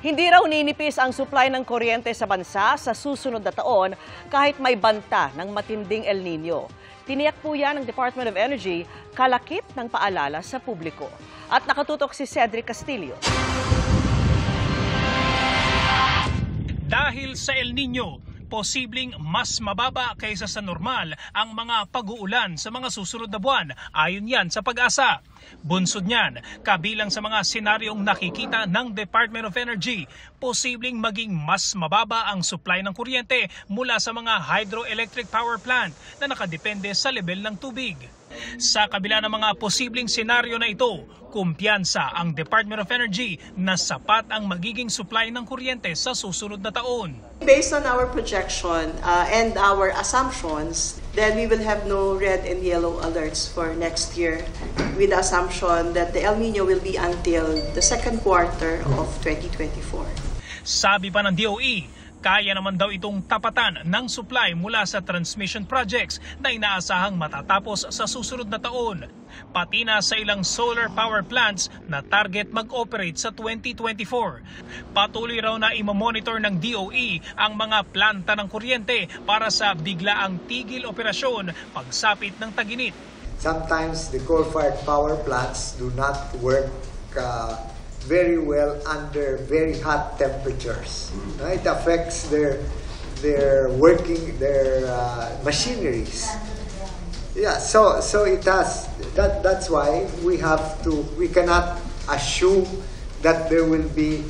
Hindi raw ninipis ang supply ng kuryente sa bansa sa susunod na taon kahit may banta ng matinding El Nino. Tiniyak po yan ng Department of Energy kalakip ng paalala sa publiko. At nakatutok si Cedric Castillo. Dahil sa El Nino, posibleng mas mababa kaysa sa normal ang mga pag-uulan sa mga susunod na buwan, ayon yan sa Pag-asa. Bunsod niyan, kabilang sa mga senaryong nakikita ng Department of Energy, posibleng maging mas mababa ang supply ng kuryente mula sa mga hydroelectric power plant na nakadepende sa level ng tubig. Sa kabila ng mga posibleng senaryo na ito, kumpiyansa ang Department of Energy na sapat ang magiging supply ng kuryente sa susunod na taon. Based on our projection and our assumptions, then we will have no red and yellow alerts for next year with the assumption that the El Nino will be until the second quarter of 2024. Sabi pa ng DOE, kaya naman daw itong tapatan ng supply mula sa transmission projects na inaasahang matatapos sa susunod na taon. Pati na sa ilang solar power plants na target mag-operate sa 2024. Patuloy raw na imamonitor ng DOE ang mga planta ng kuryente para sa biglaang tigil operasyon pagsapit ng tag-init. Sometimes the coal-fired power plants do not work very well under very hot temperatures. It affects their working, their machineries. Yeah, so it has. That's why we cannot assume that there will be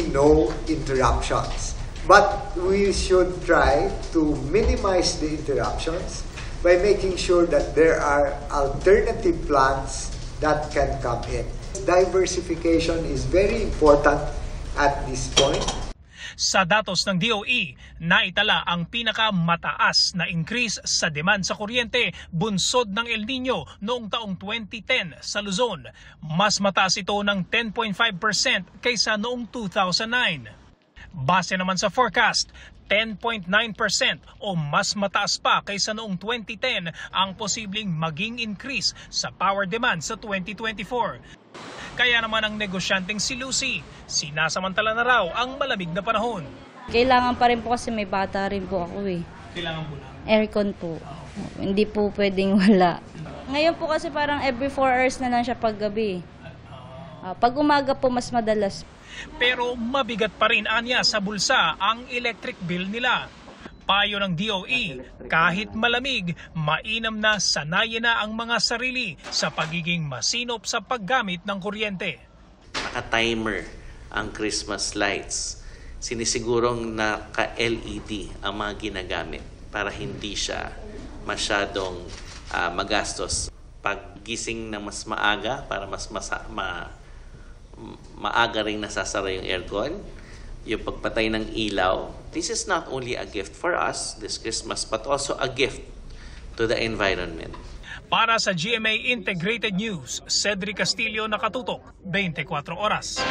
no interruptions. But we should try to minimize the interruptions by making sure that there are alternative plants that can come in. Diversification is very important at this point. Sa datos ng DOE, naitala ang pinakamataas na increase sa demand sa kuryente bunsod ng El Nino noong taong 2010 sa Luzon. Mas mataas ito ng 10.5% kaysa noong 2009. Base naman sa forecast, 10.9% o mas mataas pa kaysa noong 2010 ang posibleng maging increase sa power demand sa 2024. Kaya naman ang negosyanteng si Lucy, sinasamantala na raw ang malamig na panahon. Kailangan pa rin po kasi may bata rin po ako eh. Kailangan po na? Aircon po. Hindi po pwedeng wala. Ngayon po kasi parang every 4 hours na lang siya paggabi. Pag umaga po mas madalas. Pero mabigat pa rin anya sa bulsa ang electric bill nila. Payo ng DOE, kahit malamig, mainam na sanayin na ang mga sarili sa pagiging masinop sa paggamit ng kuryente. Naka-timer ang Christmas lights. Sinisigurong naka-LED ang mga ginagamit para hindi siya masyadong magastos. Paggising na mas maaga para mas maaga rin nasasara yung aircon, yung pagpatay ng ilaw. This is not only a gift for us this Christmas but also a gift to the environment. Para sa GMA Integrated News, Cedric Castillo, nakatutok 24 oras.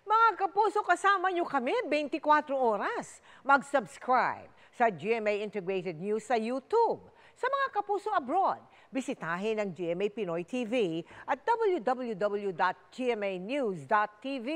Mga kapuso, kasama nyo kami 24 oras. Mag-subscribe sa GMA Integrated News sa YouTube. Sa mga kapuso abroad, bisitahin ang GMA Pinoy TV at www.gmanews.tv.